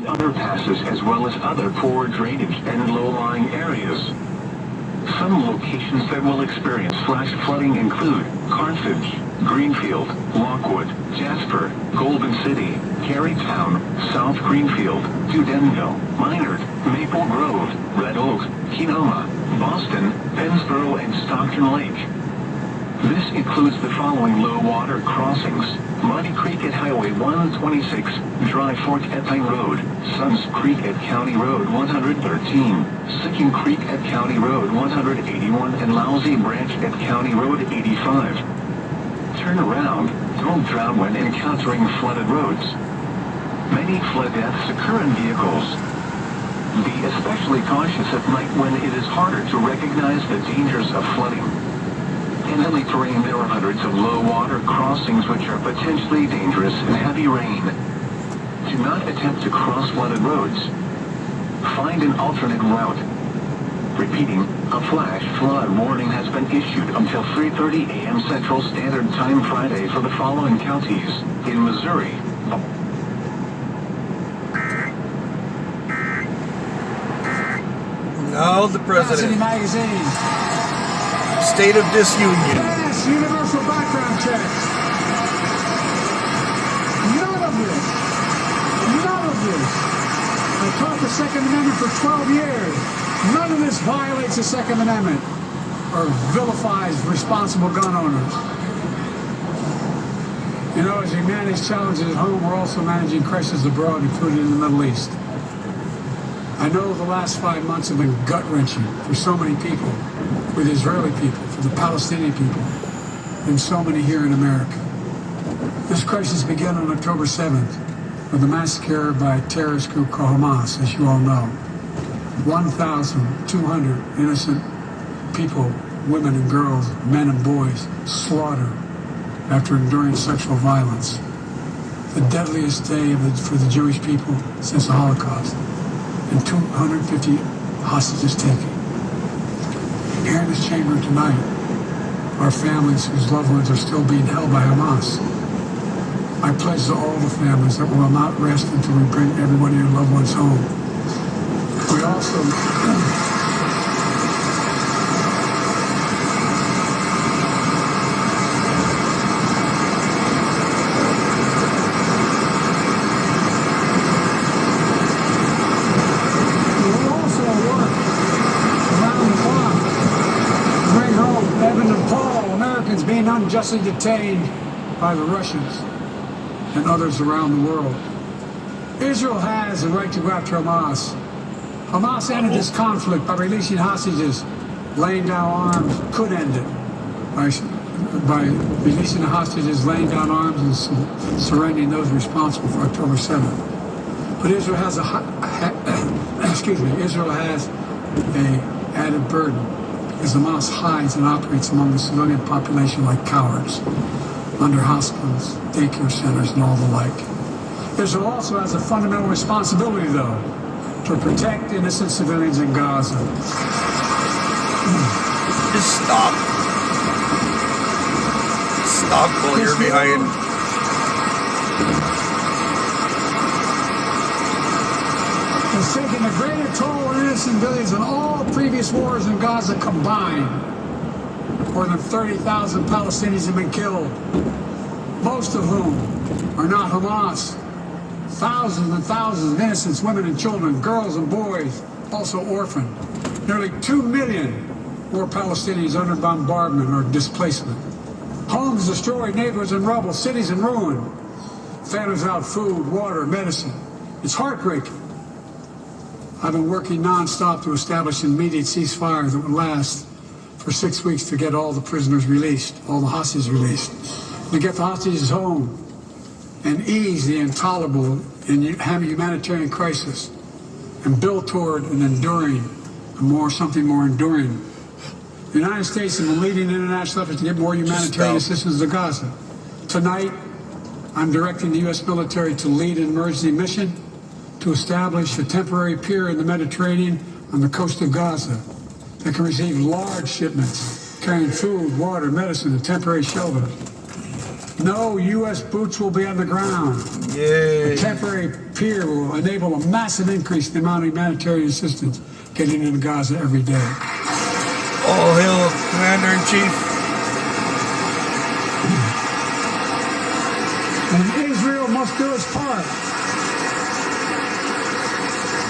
and other passes, as well as other poor drainage and low-lying areas. Some locations that will experience flash flooding include Carthage, Greenfield, Lockwood, Jasper, Golden City, Carytown, South Greenfield, Dudenville, Minard, Maple Grove, Red Oak, Kenoma, Boston, Pennsboro, and Stockton Lake. This includes the following low-water crossings: Muddy Creek at Highway 126, Dry Fork at Pine Road, Suns Creek at County Road 113, Sicking Creek at County Road 181, and Lousy Branch at County Road 85. Turn around, don't drown when encountering flooded roads. Many flood deaths occur in vehicles. Be especially cautious at night when it is harder to recognize the dangers of flooding. In hilly terrain, there are hundreds of low-water crossings which are potentially dangerous in heavy rain. Do not attempt to cross flooded roads. Find an alternate route. Repeating, a flash flood warning has been issued until 3:30 a.m. Central Standard Time Friday for the following counties in Missouri. Now the president. Magazine. State of disunion. Yes, universal background checks. None of this. I taught the Second Amendment for 12 years. None of this violates the Second Amendment or vilifies responsible gun owners. You know, as we manage challenges at home, we're also managing crises abroad, including in the Middle East. I know the last 5 months have been gut-wrenching for so many people, for the Israeli people, for the Palestinian people, and so many here in America. This crisis began on October 7th with a massacre by a terrorist group called Hamas, as you all know. 1,200 innocent people, women and girls, men and boys, slaughtered after enduring sexual violence. The deadliest day for the Jewish people since the Holocaust. And 250 hostages taken. Here in this chamber tonight are families whose loved ones are still being held by Hamas. I pledge to all the families that we will not rest until we bring every one of your loved ones home. We also being unjustly detained by the Russians and others around the world. Israel has the right to go after Hamas. Hamas ended this conflict by releasing hostages, laying down arms, could end it by releasing the hostages, laying down arms, and surrendering those responsible for October 7th. But Israel has Israel has an added burden, because Hamas hides and operates among the civilian population like cowards, under hospitals, daycare centers, and all the like. Israel also has a fundamental responsibility, though, to protect innocent civilians in Gaza. Just stop. Stop while you're behind. Has taken a greater toll on innocent civilians than all previous wars in Gaza combined. More than 30,000 Palestinians have been killed, most of whom are not Hamas. Thousands and thousands of innocents, women and children, girls and boys, also orphaned. Nearly 2 million more Palestinians under bombardment or displacement. Homes destroyed, neighborhoods in rubble, cities in ruin. Families without food, water, medicine. It's heartbreaking. I've been working non-stop to establish an immediate ceasefire that would last for 6 weeks to get all the prisoners released, all the hostages released, to get the hostages home and ease the intolerable and humanitarian crisis and build toward an enduring, something more enduring. The United States has been leading international efforts to get more humanitarian assistance to Gaza. Tonight, I'm directing the U.S. military to lead an emergency mission to establish a temporary pier in the Mediterranean on the coast of Gaza that can receive large shipments carrying food, water, medicine, and temporary shelter. No U.S. boots will be on the ground. Yay. A temporary pier will enable a massive increase in the amount of humanitarian assistance getting into Gaza every day. All hail, Commander-in-Chief. And Israel must do its part.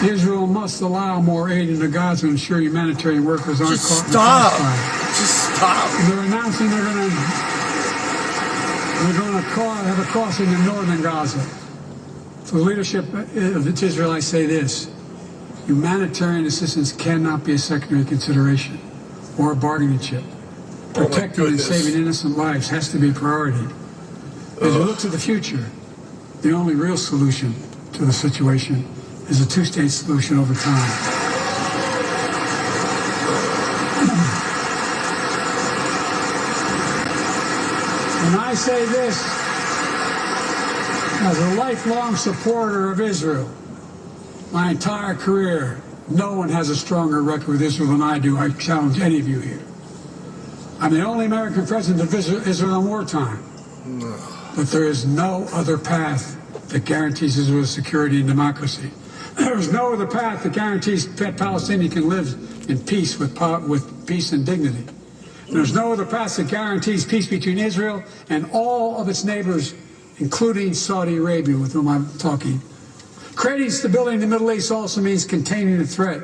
Israel must allow more aid into Gaza and ensure humanitarian workers aren't Just caught stop. in the crossfire. Just stop. They're announcing they're going to have a crossing in northern Gaza. To the leadership of Israel, I say this: humanitarian assistance cannot be a secondary consideration or a bargaining chip. Protecting and saving innocent lives has to be a priority. As we look to the future, the only real solution to the situation is a two-state solution over time. And I say this as a lifelong supporter of Israel. My entire career, no one has a stronger record with Israel than I do. I challenge any of you here. I'm the only American president to visit Israel in wartime. But there is no other path that guarantees Israel's security and democracy. There is no other path that guarantees Palestinians can live in peace with peace and dignity. There's no other path that guarantees peace between Israel and all of its neighbors, including Saudi Arabia, with whom I'm talking. Creating stability in the Middle East also means containing the threat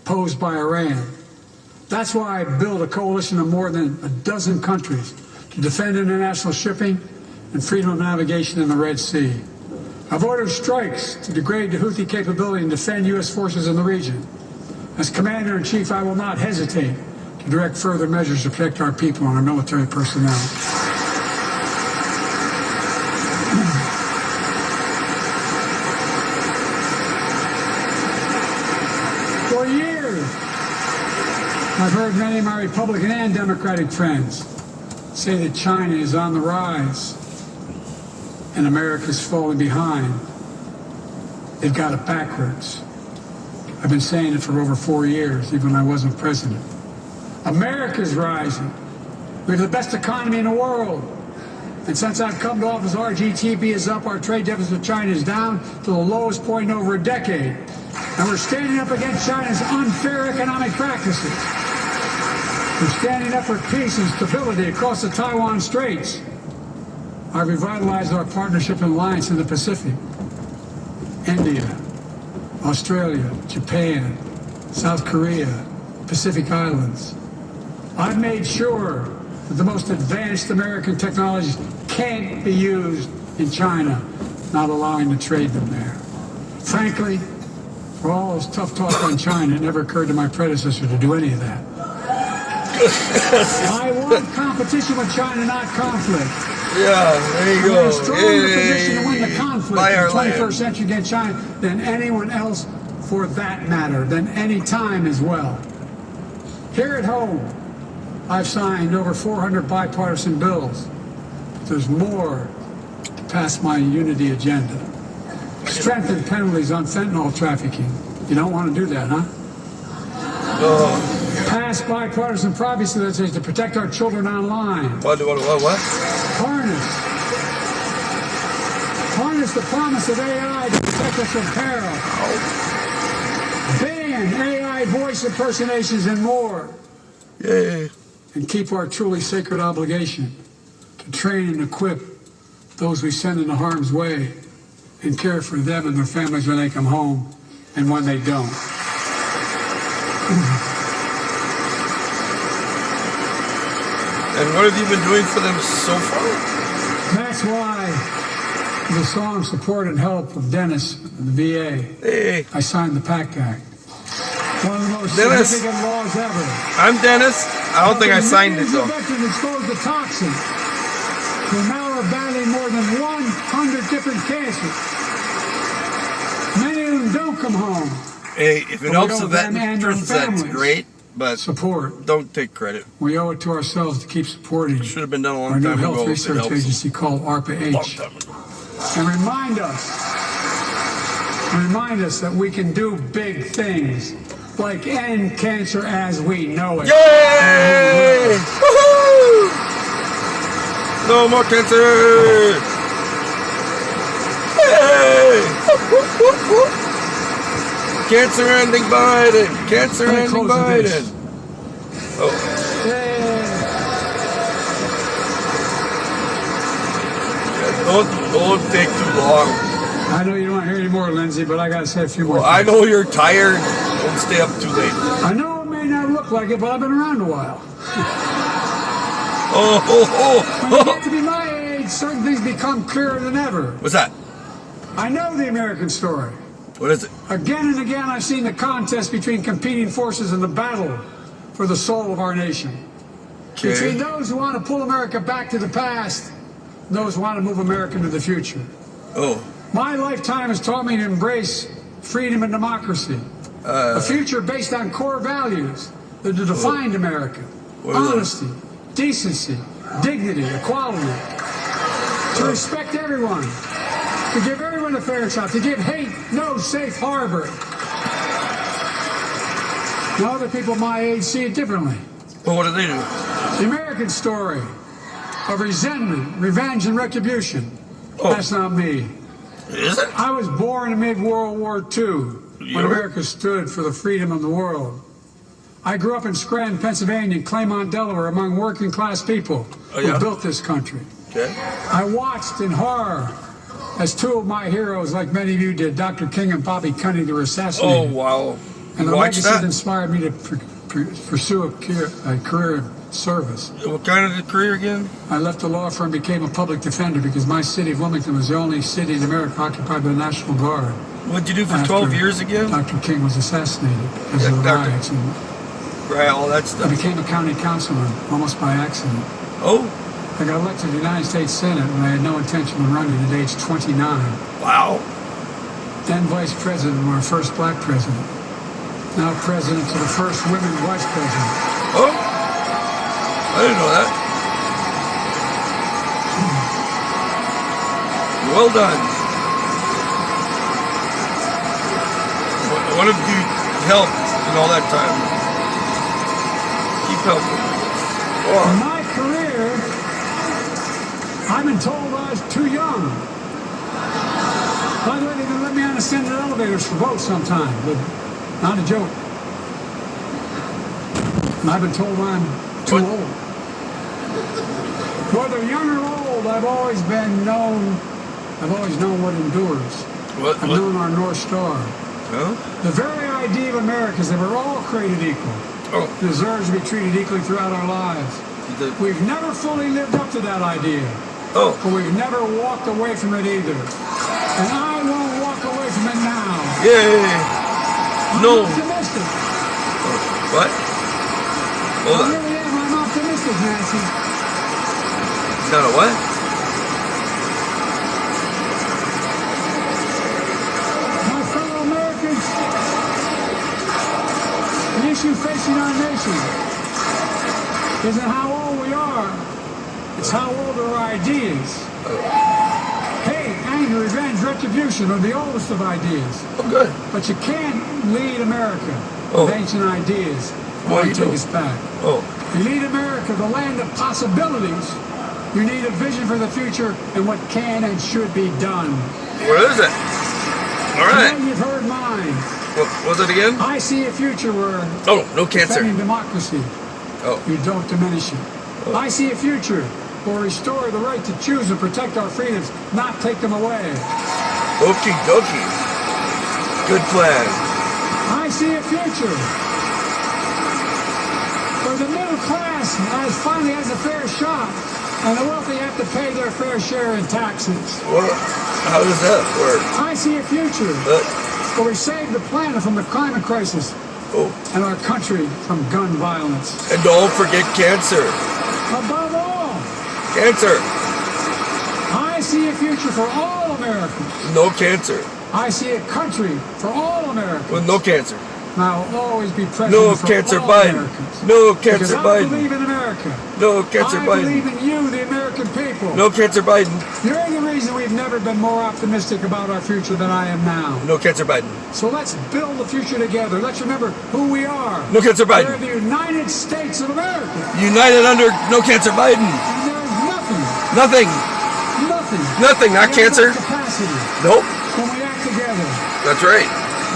posed by Iran. That's why I built a coalition of more than a dozen countries to defend international shipping and freedom of navigation in the Red Sea. I've ordered strikes to degrade the Houthi capability and defend U.S. forces in the region. As Commander-in-Chief, I will not hesitate to direct further measures to protect our people and our military personnel. For years, I've heard many of my Republican and Democratic friends say that China is on the rise and America's falling behind. They've got it backwards. I've been saying it for over 4 years, even when I wasn't president. America's rising. We have the best economy in the world. And since I've come to office, our GDP is up, our trade deficit with China is down to the lowest point in over a decade. And we're standing up against China's unfair economic practices. We're standing up for peace and stability across the Taiwan Straits. I've revitalized our partnership and alliance in the Pacific. India, Australia, Japan, South Korea, Pacific Islands. I've made sure that the most advanced American technologies can't be used in China, not allowing to trade them there. Frankly, for all this tough talk on China, it never occurred to my predecessor to do any of that. I want competition with China, not conflict. Yeah, there you go. We're in a stronger position to win the conflict Buy in our the 21st land. century against China than anyone else, for that matter, than any time as well. Here at home, I've signed over 400 bipartisan bills. There's more to pass my unity agenda. Strengthen penalties on fentanyl trafficking. You don't want to do that, huh? Pass bipartisan privacy legislation to protect our children online. What? Harness the promise of AI to protect us from peril. Ban AI voice impersonations and more. Yay. And keep our truly sacred obligation to train and equip those we send into harm's way and care for them and their families when they come home and when they don't. And what have you been doing for them so far? That's why the song Support and Help of Dennis and the VA, Hey, I signed the PACT Act. One of the most Dennis. significant laws ever. I'm Dennis. I don't think I signed it Millions of though. veterans exposed to toxins who now are battling more than 100 different cancers. Many of them don't come home. Hey, if it But we helps the owe them and their veterans, that's families great. But support. don't take credit. We owe it to ourselves to keep supporting Should have been done a our long new time health ago. If it research helps. agency called Long ARPA-H. time ago. And remind us that we can do big things, like end cancer as we know it. Yay! Woohoo! No more cancer! Hey! Cancer ending Biden! Cancer Let me ending close with this. Biden! Oh, Yay. don't take too long. I know you don't want to hear any more, Lindsay, but I got to say a few more Well, I things. know you're tired. Don't stay up too late. I know it may not look like it, but I've been around a while. Oh, When you get to be my age, certain things become clearer than ever. What's that? I know the American story. What is it? Again and again, I've seen the contest between competing forces in the battle for the soul of our nation. Between those who want to pull America back to the past and those who want to move America into the future. Oh. My lifetime has taught me to embrace freedom and democracy. A future based on core values that have defined America. Honesty, decency, dignity, equality. To respect everyone. To give everyone a fair shot. To give hate no safe harbor. Now other people my age see it differently. Well, what do they do? The American story of resentment, revenge, and retribution. Oh. That's not me. Is it? I was born amid World War II when America stood for the freedom of the world. I grew up in Scranton, Pennsylvania, and Claymont, Delaware, among working class people who built this country. Okay. I watched in horror as two of my heroes, like many of you did, Dr. King and Bobby Cunningham, were assassinated. Oh, wow. And the Watch legacy that? inspired me to pursue a career of service. What kind of a career again? I left the law firm and became a public defender because my city of Wilmington was the only city in America occupied by the National Guard. What'd you do for 12 years again? Dr. King was assassinated because of the riots. And Right, all that I stuff. became a county councilman almost by accident. Oh, I got elected to the United States Senate when I had no intention of running at age 29. wow. Then vice president, our first black president. Now president to the first women vice president. Oh, I didn't know that. Well done. What have you helped in all that time? Keep helping. In my career, I've been told I was too young. By the way, they're going to let me on ascended elevators for votes sometime, but not a joke. And I've been told I'm too old. Whether young or old, I've always known what endures. I've known our North Star. Huh? The very idea of America is that we're all created equal. Deserves to be treated equally throughout our lives. We've never fully lived up to that idea. But we've never walked away from it either. And I won't walk away from it now. Yay! I'm optimistic. What? Hold on. I really am. I'm optimistic, Nancy. Is that a what? My fellow Americans, the issue facing our nation isn't how old we are. It's how old are our ideas. Hate, anger, revenge, retribution are the oldest of ideas. Oh, good. But you can't lead America with ancient ideas. Why you take don't? us back. You lead America, the land of possibilities. You need a vision for the future and what can and should be done. What is it? All right. Now you've heard mine. What was it again? I see a future where no cancer. defending democracy, you don't diminish it. I see a future where we restore the right to choose and protect our freedoms, not take them away. Okie dokie. Good plan. I see a future where the middle class finally has a fair shot, and the wealthy have to pay their fair share in taxes. What? How does that work? I see a future where we save the planet from the climate crisis and our country from gun violence. And don't forget cancer. Above all, Cancer. I see a future for all Americans. No cancer. I see a country for all Americans. With no cancer. And I will always be president No for cancer all Biden. Americans. No cancer Because I Biden. believe in America. No cancer I Biden. believe in you, the American people. No cancer Biden. You're the reason we've never been more optimistic about our future than I am now. No cancer Biden. So let's build the future together. Let's remember who we are. No cancer Biden. We're the United States of America. United under no cancer Biden. And there's nothing Nothing. Nothing. Nothing, not We have cancer. enough capacity Nope. when we act together. That's right.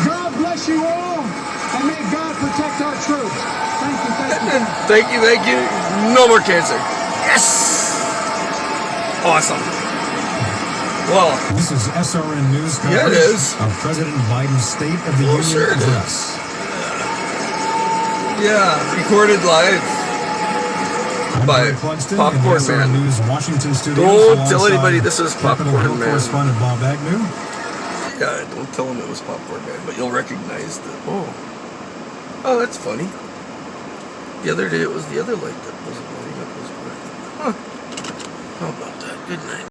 God bless you all, and may God protect our troops. Thank you, thank you. Thank you, thank you. No more cancer. Yes. Awesome. Well, This is SRN News coverage yeah, it is. of President Biden's State of the Union Sure it is. address. Yeah, recorded live I'm by Greg Clugston in Popcorn the SRN Man. News Washington studios. Don't tell alongside anybody this is Capitol Popcorn Hill Man. correspondent Bob Agnew. Yeah, don't tell them it was Popcorn Man, but you'll recognize the. Oh, that's funny. The other day it was the other light that wasn't lighting up as bright. Huh. How about that? Good night.